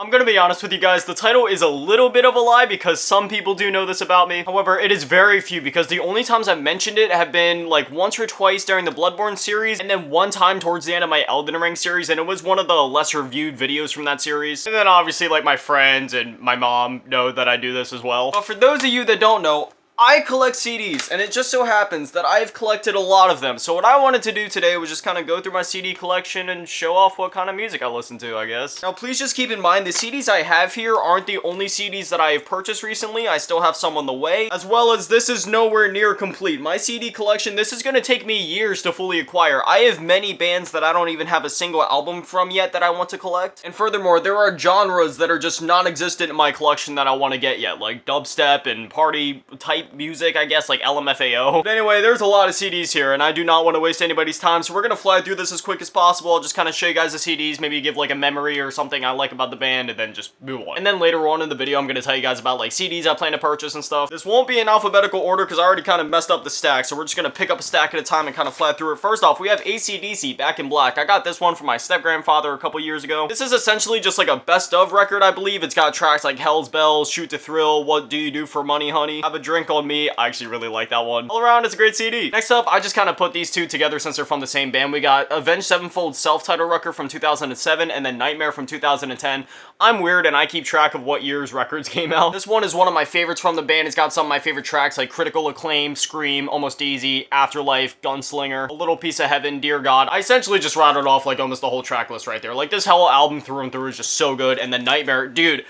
I'm gonna be honest with you guys, the title is a little bit of a lie because some people do know this about me. However, it is very few because the only times I've mentioned it have been like once or twice during the Bloodborne series and then one time towards the end of my Elden Ring series, and it was one of the lesser viewed videos from that series. And then obviously like my friends and my mom know that I do this as well. But for those of you that don't know, I collect CDs, and it just so happens that I've collected a lot of them. So what I wanted to do today was just kind of go through my CD collection and show off what kind of music I listen to, I guess. Now, please just keep in mind, the CDs I have here aren't the only CDs that I have purchased recently. I still have some on the way, as well as this is nowhere near complete. My CD collection, this is going to take me years to fully acquire. I have many bands that I don't even have a single album from yet that I want to collect. And furthermore, there are genres that are just non-existent in my collection that I want to get yet, like dubstep and party type music, I guess, like LMFAO. But anyway, there's a lot of CDs here, and I do not want to waste anybody's time, so we're gonna fly through this as quick as possible. I'll just kind of show you guys the CDs, maybe give like a memory or something I like about the band, and then just move on. And then later on in the video, I'm gonna tell you guys about like CDs I plan to purchase and stuff. This won't be in alphabetical order because I already kind of messed up the stack, so we're just gonna pick up a stack at a time and kind of fly through it. First off, we have AC/DC, Back in Black. I got this one from my step-grandfather a couple years ago. This is essentially just like a best of record, I believe. It's got tracks like Hell's Bells, Shoot to Thrill, What Do You Do for Money, Honey, Have a Drink on Me. I actually really like that one. All around, it's a great CD. Next up, I just kind of put these two together since they're from the same band. We got Avenged Sevenfold self-titled record from 2007 and then Nightmare from 2010. I'm weird and I keep track of what year's records came out. This one is one of my favorites from the band. It's got some of my favorite tracks like Critical Acclaim, Scream, Almost Easy, Afterlife, Gunslinger, A Little Piece of Heaven, Dear God. I essentially just routed off like almost the whole track list right there. Like this whole album through and through is just so good. And then Nightmare, dude,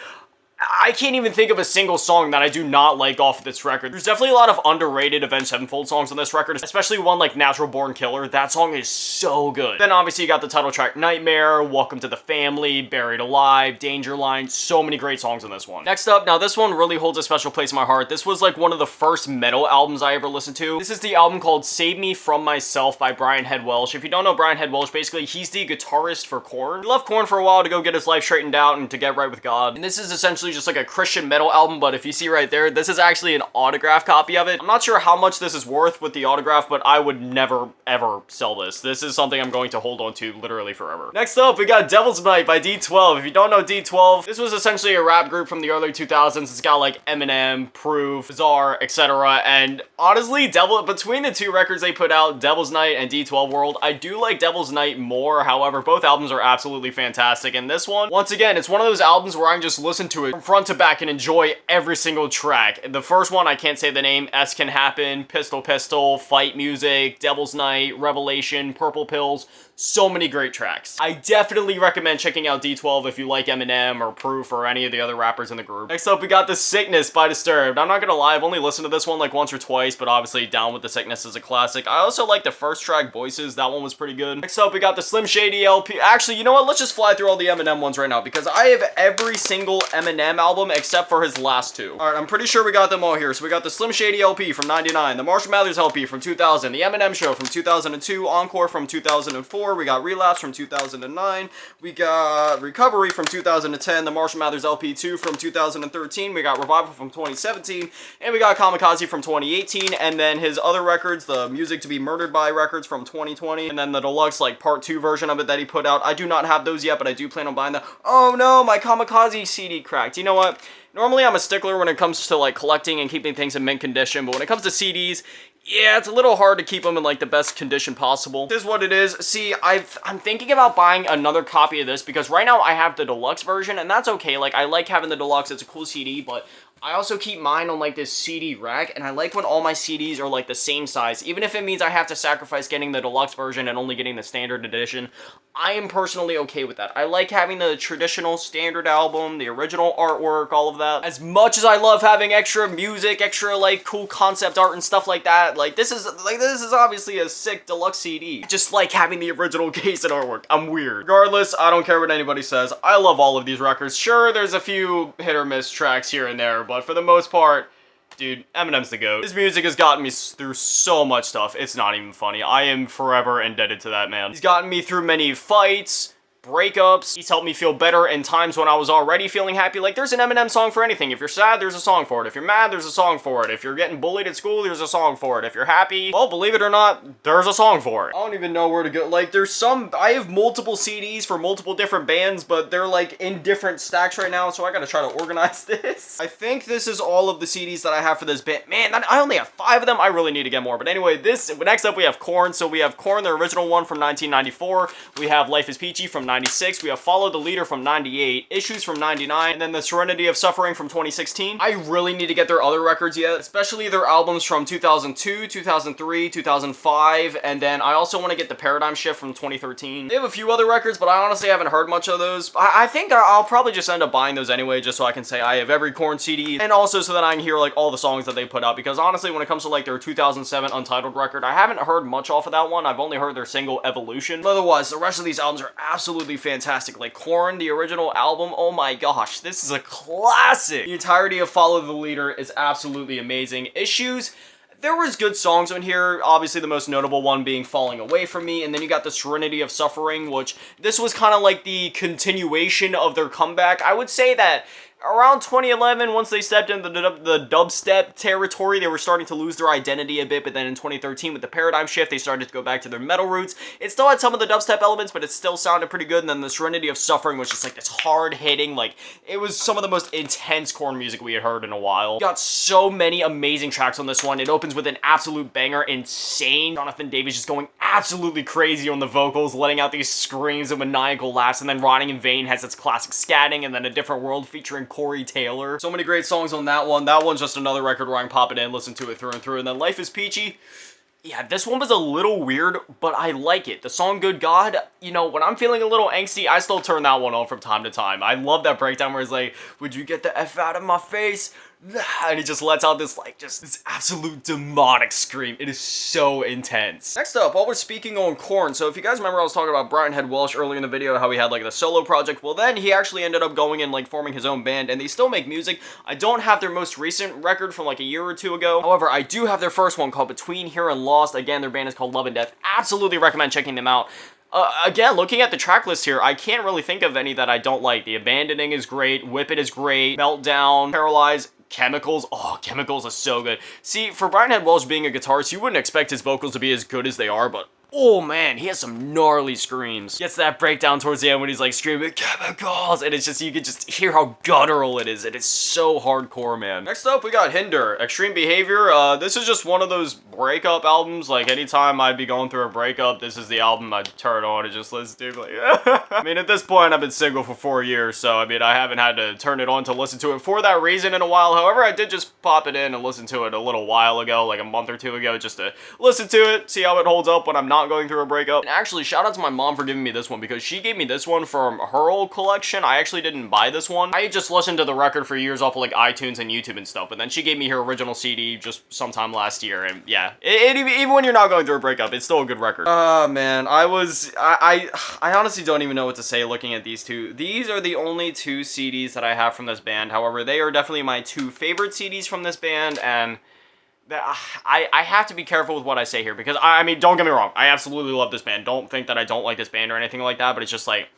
I can't even think of a single song that I do not like off of this record. There's definitely a lot of underrated Avenged Sevenfold songs on this record, especially one like Natural Born Killer. That song is so good. Then obviously you got the title track Nightmare, Welcome to the Family, Buried Alive, Danger Line, so many great songs on this one. Next up, now this one really holds a special place in my heart. This was like one of the first metal albums I ever listened to. This is the album called Save Me From Myself by Brian Head Welch. If you don't know Brian Head Welch, basically he's the guitarist for Korn. He left Korn for a while to go get his life straightened out and to get right with God. And this is essentially just like a Christian metal album, but if you see right there, this is actually an autograph copy of it. I'm not sure how much this is worth with the autograph, but I would never ever sell this. This is something I'm going to hold on to literally forever. Next up, we got Devil's Night by D12. If you don't know D12, this was essentially a rap group from the early 2000s. It's got like Eminem, Proof, Czar, etc. And honestly, between the two records they put out, Devil's Night and D12 World, I do like Devil's Night more. However, both albums are absolutely fantastic. And this one, once again, it's one of those albums where I can just listen to it from front to back and enjoy every single track. The first one, I can't say the name, S Can Happen, Pistol Pistol, Fight Music, Devil's Night, Revelation, Purple Pills, so many great tracks. I definitely recommend checking out D12 if you like Eminem or Proof or any of the other rappers in the group. Next up, we got The Sickness by Disturbed. I'm not gonna lie, I've only listened to this one like once or twice, but obviously Down with the Sickness is a classic. I also like the first track, Voices. That one was pretty good. Next up, we got the Slim Shady LP. Actually, you know what? Let's just fly through all the Eminem ones right now because I have every single Eminem album except for his last two. All right, I'm pretty sure we got them all here. So we got the Slim Shady LP from 99, the Marshall Mathers LP from 2000, the Eminem Show from 2002, Encore from 2004, we got Relapse from 2009, we got Recovery from 2010, the Marshall Mathers LP 2 from 2013, we got Revival from 2017, and we got Kamikaze from 2018, and then his other records, the Music to Be Murdered By records from 2020, and then the deluxe like part 2 version of it that he put out. I do not have those yet, but I do plan on buying them. Oh no, my Kamikaze CD cracked. You know what? Normally I'm a stickler when it comes to like collecting and keeping things in mint condition, but when it comes to CDs, yeah, it's a little hard to keep them in like the best condition possible. This is what it is. See, I'm thinking about buying another copy of this because right now I have the deluxe version and that's okay. Like I like having the deluxe, it's a cool CD, but I also keep mine on like this CD rack, and I like when all my CDs are like the same size. Even if it means I have to sacrifice getting the deluxe version and only getting the standard edition, I am personally okay with that. I like having the traditional standard album, the original artwork, all of that. As much as I love having extra music, extra like cool concept art and stuff like that, like this is obviously a sick deluxe CD. Just like having the original case and artwork. I'm weird. Regardless, I don't care what anybody says. I love all of these records. Sure, there's a few hit or miss tracks here and there, but for the most part, dude, Eminem's the GOAT. His music has gotten me through so much stuff, it's not even funny. I am forever indebted to that man. He's gotten me through many fights, breakups. He's helped me feel better in times when I was already feeling happy. Like, there's an Eminem song for anything. If you're sad, there's a song for it. If you're mad, there's a song for it. If you're getting bullied at school, there's a song for it. If you're happy, well, believe it or not, there's a song for it. I don't even know where to go. Like, I have multiple CDs for multiple different bands, but they're like in different stacks right now, so I gotta try to organize this. I think this is all of the CDs that I have for this band. Man, I only have 5 of them. I really need to get more. But anyway, next up we have Korn. So we have Korn, the original one from 1994. We have Life is Peachy from 96. We have Follow the Leader from 98, Issues from 99, and then The Serenity of Suffering from 2016. I really need to get their other records yet, especially their albums from 2002, 2003, 2005, and then I also want to get the Paradigm Shift from 2013. They have a few other records, but I honestly haven't heard much of those. I think I'll probably just end up buying those anyway, just so I can say I have every Korn CD, and also so that I can hear like all the songs that they put out, because honestly, when it comes to like their 2007 Untitled record, I haven't heard much off of that one. I've only heard their single Evolution. But otherwise, the rest of these albums are absolutely fantastic. Like Korn, the original album, oh my gosh, this is a classic. The entirety of Follow the Leader is absolutely amazing. Issues, there was good songs on here, obviously the most notable one being Falling Away From Me, and then you got The Serenity of Suffering, which this was kind of like the continuation of their comeback. I would say that around 2011, once they stepped into the dubstep territory, they were starting to lose their identity a bit, but then in 2013 with the Paradigm Shift, they started to go back to their metal roots. It still had some of the dubstep elements, but it still sounded pretty good, and then The Serenity of Suffering was just like this hard-hitting, like, it was some of the most intense Korn music we had heard in a while. You got so many amazing tracks on this one. It opens with an absolute banger, Insane. Jonathan Davis just going absolutely crazy on the vocals, letting out these screams and maniacal laughs, and then Rotting in Vain has its classic scatting, and then A Different World featuring Corey Taylor. So many great songs on that one. That one's just another record where I can pop it in, listen to it through and through. And then Life is Peachy. Yeah, this one was a little weird, but I like it. The song Good God, you know, when I'm feeling a little angsty, I still turn that one on from time to time. I love that breakdown where it's like, would you get the F out of my face? And he just lets out this, like, just this absolute demonic scream. It is so intense. Next up, while we're speaking on Korn, so if you guys remember I was talking about Brian Head Welsh earlier in the video, how he had, like, the solo project, well, then he actually ended up going and, like, forming his own band, and they still make music. I don't have their most recent record from, like, a year or two ago. However, I do have their first one called Between Here and Lost. Again, their band is called Love and Death. Absolutely recommend checking them out. Again, looking at the track list here, I can't really think of any that I don't like. The Abandoning is great, Whip It is great, Meltdown, Paralyze, Chemicals. Oh, Chemicals is so good. See, for Brian Head Welsh being a guitarist, you wouldn't expect his vocals to be as good as they are, but oh man, he has some gnarly screams. Gets that breakdown towards the end when he's like screaming, Chemicals! And it's just, you can just hear how guttural it is. It is so hardcore, man. Next up, we got Hinder, Extreme Behavior. This is just one of those breakup albums. Like, anytime I'd be going through a breakup, this is the album I'd turn on and just listen to. Like, I mean, at this point, I've been single for 4 years, so I mean, I haven't had to turn it on to listen to it for that reason in a while. However, I did just pop it in and listen to it a little while ago, like a month or two ago, just to listen to it, see how it holds up when I'm not going through a breakup. And actually, shout out to my mom for giving me this one, because she gave me this one from her old collection. I actually didn't buy this one. I just listened to the record for years off of like iTunes and YouTube and stuff, but then she gave me her original CD just sometime last year, and yeah, even when you're not going through a breakup, it's still a good record. Man, I honestly don't even know what to say looking at these two. These are the only 2 CDs that I have from this band. However, they are definitely my 2 favorite CDs from this band, and I have to be careful with what I say here, because I mean, don't get me wrong, I absolutely love this band. Don't think that I don't like this band or anything like that, but it's just like,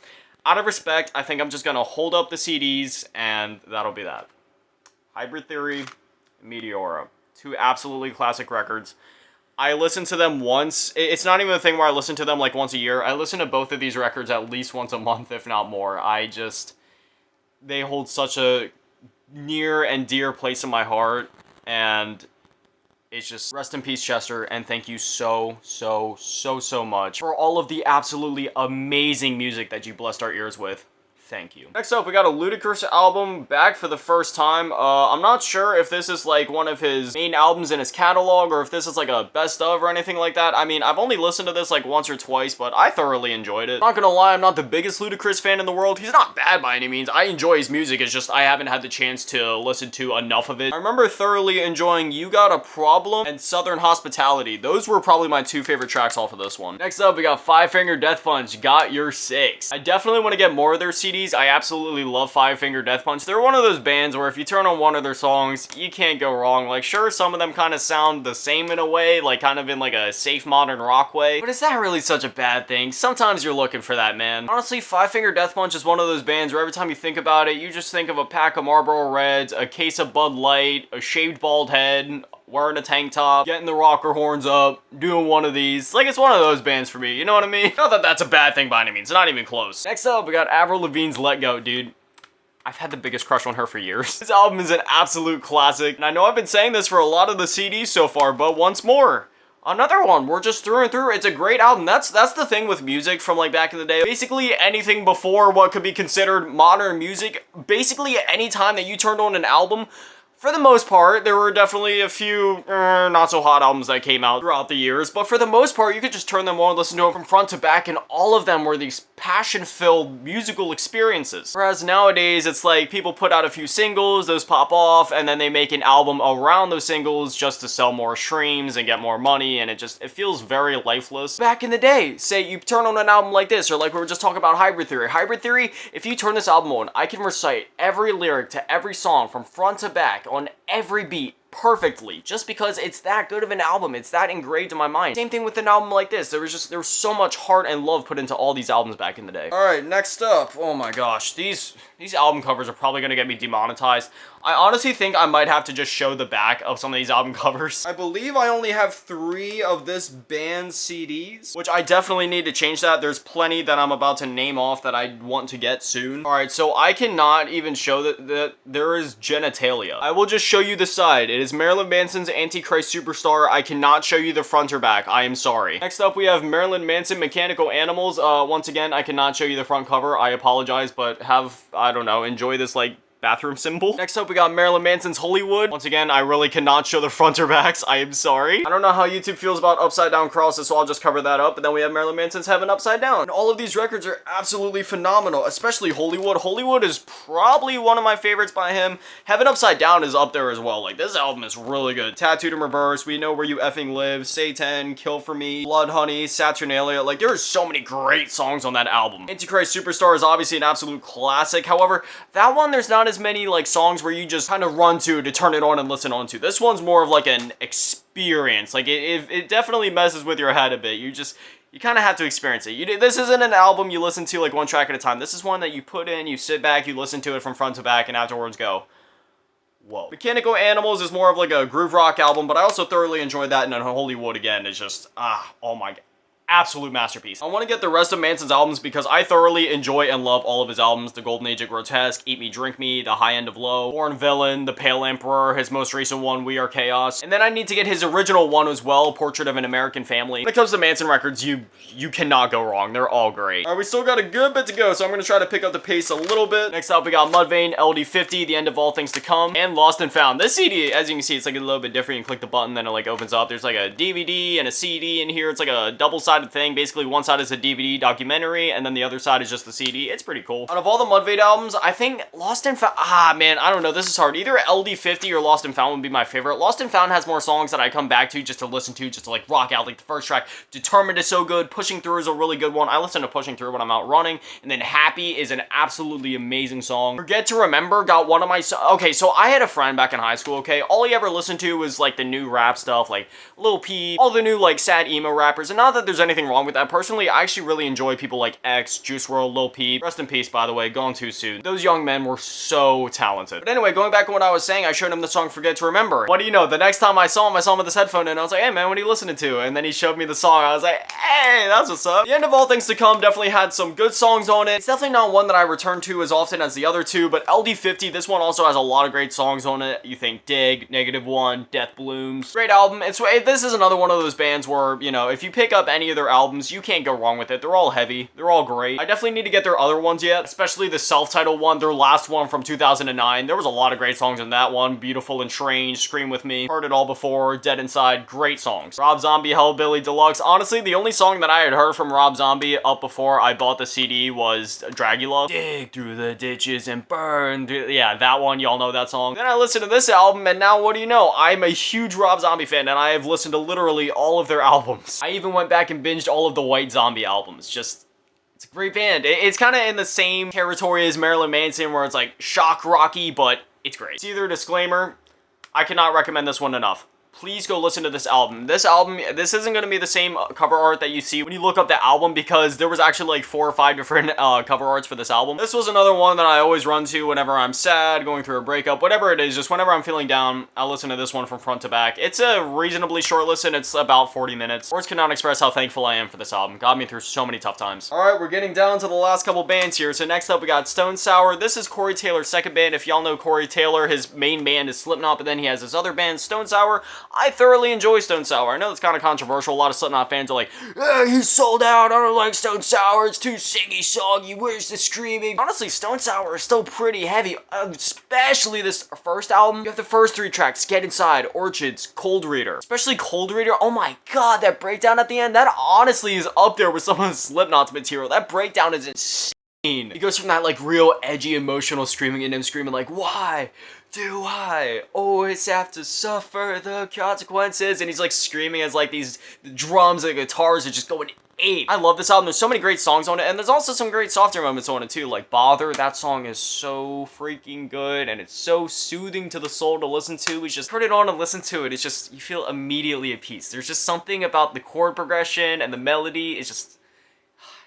out of respect, I think I'm just gonna hold up the CDs, and that'll be that. Hybrid Theory, Meteora, 2 absolutely classic records. I listen to them once. It's not even a thing where I listen to them like once a year. I listen to both of these records at least once a month, if not more. They hold such a near and dear place in my heart, and it's just, rest in peace, Chester, and thank you so much for all of the absolutely amazing music that you blessed our ears with. Thank you. Next up, we got a Ludacris album back for the first time. I'm not sure if this is like one of his main albums in his catalog, or if this is like a best of or anything like that. I mean, I've only listened to this like once or twice, but I thoroughly enjoyed it. Not gonna lie, I'm not the biggest Ludacris fan in the world. He's not bad by any means. I enjoy his music, it's just I haven't had the chance to listen to enough of it. I remember thoroughly enjoying You Got a Problem and Southern Hospitality. Those were probably my 2 favorite tracks off of this one. Next up, we got Five Finger Death Punch, Got Your Six. I definitely want to get more of their CDs. CDs, I absolutely love Five Finger Death Punch. They're one of those bands where if you turn on one of their songs, you can't go wrong. Like, sure, some of them kind of sound the same in a way, like kind of in like a safe modern rock way, but is that really such a bad thing? Sometimes you're looking for that, man. Honestly, Five Finger Death Punch is one of those bands where every time you think about it, you just think of a pack of Marlboro Reds, a case of Bud Light, a shaved bald head, wearing a tank top, getting the rocker horns up, doing one of these. Like, it's one of those bands for me, you know what I mean? Not that that's a bad thing by any means, not even close. Next up, we got Avril Lavigne's Let Go, dude. I've had the biggest crush on her for years. This album is an absolute classic, and I know I've been saying this for a lot of the CDs so far, but once more, another one. We're just through and through. It's a great album. That's the thing with music from like back in the day. Basically anything before what could be considered modern music, basically any time that you turned on an album, for the most part, there were definitely a few not so hot albums that came out throughout the years, but for the most part, you could just turn them on, listen to them from front to back, and all of them were these passion-filled musical experiences. Whereas nowadays, it's like people put out a few singles, those pop off, and then they make an album around those singles just to sell more streams and get more money, and it feels very lifeless. Back in the day, say you turn on an album like this, or like we were just talking about Hybrid Theory. Hybrid Theory, if you turn this album on, I can recite every lyric to every song from front to back on every beat perfectly, just because it's that good of an album. It's that engraved in my mind. Same thing with an album like this. There was so much heart and love put into all these albums back in the day. All right, next up. Oh my gosh, these album covers are probably gonna get me demonetized. I honestly think I might have to just show the back of some of these album covers. I believe I only have 3 of this band's CDs, which I definitely need to change that. There's plenty that I'm about to name off that I want to get soon. All right, so I cannot even show that there is genitalia. I will just show you the side. It is Marilyn Manson's Antichrist Superstar. I cannot show you the front or back. I am sorry. Next up, we have Marilyn Manson Mechanical Animals. Once again, I cannot show you the front cover. I apologize, but I don't know, enjoy this like bathroom symbol. Next up, we got Marilyn Manson's Hollywood. Once again, I really cannot show the front or backs. I am sorry. I don't know how YouTube feels about upside down crosses, so I'll just cover that up. But then we have Marilyn Manson's Heaven Upside Down. And all of these records are absolutely phenomenal, especially Hollywood. Hollywood is probably one of my favorites by him. Heaven Upside Down is up there as well. Like, this album is really good. Tattooed in Reverse, We Know Where You Effing Live, Satan, Kill For Me, Blood Honey, Saturnalia. Like, there are so many great songs on that album. Antichrist Superstar is obviously an absolute classic. However, that one, there's not as many like songs where you just kind of run to turn it on and listen on to. This one's more of like an experience. Like it definitely messes with your head a bit. You kind of have to experience it. This isn't an album you listen to like one track at a time. This is one that you put in, you sit back, you listen to it from front to back, and afterwards go, whoa. Mechanical Animals is more of like a groove rock album, but I also thoroughly enjoyed that, and then Hollywood again is just, oh my god. Absolute masterpiece. I want to get the rest of Manson's albums because I thoroughly enjoy and love all of his albums. The Golden Age of Grotesque, Eat Me, Drink Me, The High End of Low, Born Villain, The Pale Emperor, his most recent one, We Are Chaos. And then I need to get his original one as well, Portrait of an American Family. When it comes to Manson records, you cannot go wrong. They're all great. All right, we still got a good bit to go, so I'm going to try to pick up the pace a little bit. Next up, we got Mudvayne, LD50, The End of All Things to Come, and Lost and Found. This CD, as you can see, it's like a little bit different. You click the button, then it like opens up. There's like a DVD and a CD in here. It's like a double-sided thing. Basically, one side is a DVD documentary, and then the other side is just the CD. It's pretty cool. Out of all the Mudvayne albums, I think Lost and Found, man, I don't know, this is hard. Either LD50 or Lost and Found would be my favorite. Lost and Found has more songs that I come back to just to listen to, just to like rock out. Like the first track, Determined, is so good. Pushing Through is a really good one. I listen to Pushing Through when I'm out running. And then Happy is an absolutely amazing song. Forget to Remember got one of my okay, so I had a friend back in high school, okay? All he ever listened to was like the new rap stuff, like Lil Peep, all the new like sad emo rappers. And not that there's anything wrong with that. Personally, I actually really enjoy people like X, Juice WRLD, Lil Peep. Rest in peace, by the way, gone too soon. Those young men were so talented. But anyway, going back to what I was saying, I showed him the song Forget to Remember. What do you know? The next time I saw him with this headphone in, I was like, hey man, what are you listening to? And then he showed me the song. I was like, hey, that's what's up. The End of All Things to Come definitely had some good songs on it. It's definitely not one that I return to as often as the other two, but LD50, this one also has a lot of great songs on it. You think Dig, -1, Death Blooms. Great album. This is another one of those bands where, you know, if you pick up any of their albums, you can't go wrong with it. They're all heavy. They're all great. I definitely need to get their other ones yet, especially the self-titled one, their last one from 2009. There was a lot of great songs in that one. Beautiful and Strange, Scream With Me, Heard It All Before, Dead Inside, great songs. Rob Zombie, Hellbilly Deluxe. Honestly, the only song that I had heard from Rob Zombie up before I bought the CD was Dragula. Dig through the ditches and burn through, yeah, that one, y'all know that song. Then I listened to this album, and now what do you know? I'm a huge Rob Zombie fan, and I have listened to literally all of their albums. I even went back and binged all of the White Zombie albums. It's a great band. It's kind of in the same territory as Marilyn Manson, where it's like shock rocky, but it's great. It's either a disclaimer. I cannot recommend this one enough. Please go listen to this album. This isn't going to be the same cover art that you see when you look up the album, because there was actually like 4 or 5 different cover arts for this album. This was another one that I always run to whenever I'm sad, going through a breakup, whatever it is, just whenever I'm feeling down, I'll listen to this one from front to back. It's a reasonably short listen. It's about 40 minutes. Words cannot express how thankful I am for this album. Got me through so many tough times. Alright, we're getting down to the last couple bands here. So next up we got Stone Sour. This is Corey Taylor's second band. If y'all know Corey Taylor, his main band is Slipknot, but then he has his other band, Stone Sour. I thoroughly enjoy Stone Sour. I know it's kind of controversial. A lot of Slipknot fans are like, he's sold out, I don't like Stone Sour, it's too singy soggy, where's the screaming? Honestly, Stone Sour is still pretty heavy, especially this first album. You have the first 3 tracks, Get Inside, Orchids, Cold Reader. Especially Cold Reader, oh my god, that breakdown at the end, that honestly is up there with some of Slipknot's material. That breakdown is insane. He goes from that like real edgy emotional screaming and him screaming like, why do I always have to suffer the consequences? And he's like screaming as like these drums and guitars are just going ape. I love this album. There's so many great songs on it, and there's also some great softer moments on it too, like Bother. That song is so freaking good, and it's so soothing to the soul to listen to. It's just turn it on and listen to it. It's just, you feel immediately at peace. There's just something about the chord progression and the melody. It's just,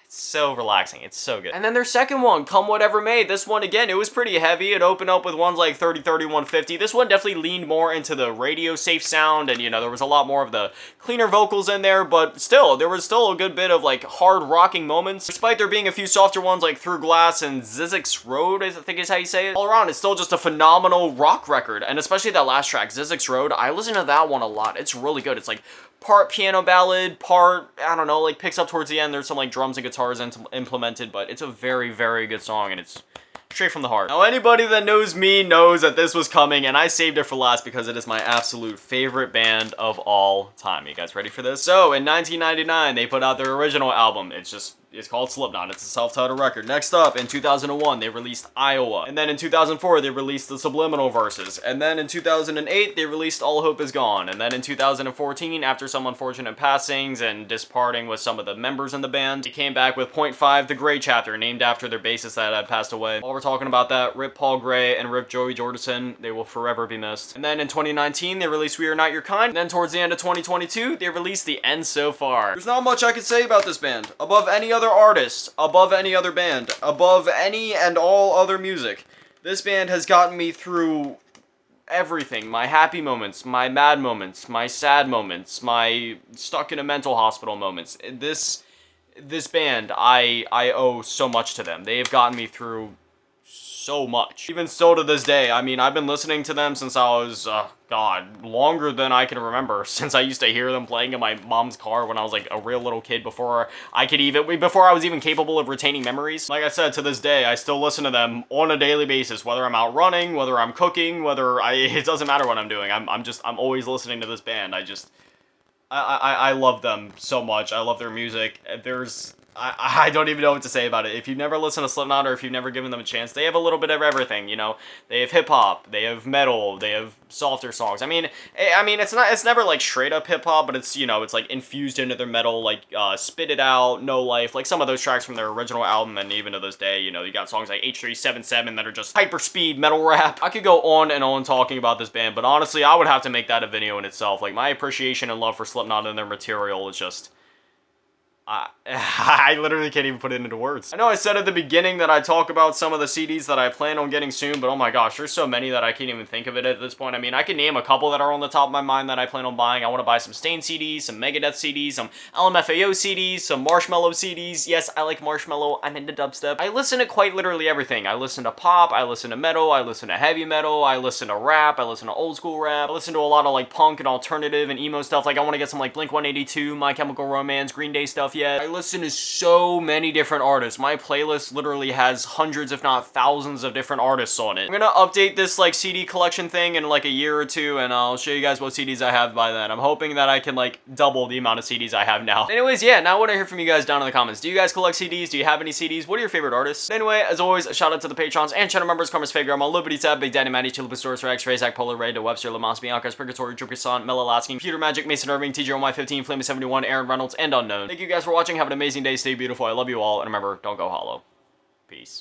so relaxing. It's so good. And then their second one, Come Whatever May. This one, again, it was pretty heavy. It opened up with ones like 30, 31, 50. This one definitely leaned more into the radio safe sound, and, you know, there was a lot more of the cleaner vocals in there, but still, there was still a good bit of, like, hard rocking moments. Despite there being a few softer ones like Through Glass and Zizek's Road, I think is how you say it. All around, it's still just a phenomenal rock record, and especially that last track, Zizek's Road, I listen to that one a lot. It's really good. It's like part piano ballad, part, I don't know, like picks up towards the end. There's some like drums and guitars implemented, but it's a very, very good song, and it's straight from the heart. Now, anybody that knows me knows that this was coming, and I saved it for last because it is my absolute favorite band of all time. You guys ready for this? So, in 1999, they put out their original album. It's called Slipknot. It's a self-titled record. Next up, in 2001, they released Iowa. And then in 2004, they released the Subliminal Verses. And then in 2008, they released All Hope Is Gone. And then in 2014, after some unfortunate passings and disparting with some of the members in the band, they came back with Point 5, The Gray Chapter, named after their bassist that had passed away. While we're talking about that, rip Paul Gray and rip Joey Jordison. They will forever be missed. And then in 2019, they released We Are Not Your Kind. And then towards the end of 2022, they released The End So Far. There's not much I could say about this band. Above any other artist, above any other band, above any and all other music, this band has gotten me through everything. My happy moments, my mad moments, my sad moments, my stuck in a mental hospital moments. This band, I owe so much to them. They have gotten me through so much. Even still to this day, I mean, I've been listening to them since I was, God, longer than I can remember, since I used to hear them playing in my mom's car when I was like a real little kid, before I was even capable of retaining memories. Like I said, to this day, I still listen to them on a daily basis, whether I'm out running, whether I'm cooking, it doesn't matter what I'm doing. I'm always listening to this band. I love them so much. I love their music. I don't even know what to say about it. If you've never listened to Slipknot, or if you've never given them a chance, they have a little bit of everything, you know? They have hip-hop, they have metal, they have softer songs. I mean, it's never like straight up hip-hop, but it's, you know, it's like infused into their metal, like Spit It Out, No Life, like some of those tracks from their original album, and even to this day, you know, you got songs like H377 that are just hyper speed metal rap. I could go on and on talking about this band, but honestly, I would have to make that a video in itself. Like, my appreciation and love for Slipknot and their material is just, I literally can't even put it into words. I know I said at the beginning that I talk about some of the CDs that I plan on getting soon, but oh my gosh, there's so many that I can't even think of it at this point. I mean, I can name a couple that are on the top of my mind that I plan on buying. I want to buy some Staind CDs, some Megadeth CDs, some LMFAO CDs, some Marshmello CDs. Yes, I like Marshmello. I'm into dubstep. I listen to quite literally everything. I listen to pop, I listen to metal, I listen to heavy metal, I listen to rap, I listen to old school rap, I listen to a lot of like punk and alternative and emo stuff. Like, I want to get some like Blink-182, My Chemical Romance, Green Day stuff yet. I listen to so many different artists. My playlist literally has hundreds, if not thousands, of different artists on it. I'm gonna update this like CD collection thing in like a year or two, and I'll show you guys what CDs I have by then. I'm hoping that I can like double the amount of CDs I have now. Anyways, yeah, now I want to hear from you guys down in the comments. Do you guys collect CDs? Do you have any CDs? What are your favorite artists? Anyway, as always, a shout out to the patrons and channel members: Karma's Fager, I'm on Liberty Tab, Big Daddy Matty, Chilupasaurus Rex, Razak, Polar Ray, De Webster, Lamas, Bianca's Purgatory, Jupiter Son, Mela Lasking, Peter Magic, Mason Irving, TJ My 15, Flame 71, Aaron Reynolds, and Unknown. Thank you guys for for watching. Have an amazing day. Stay beautiful. I love you all. And remember, don't go hollow. Peace.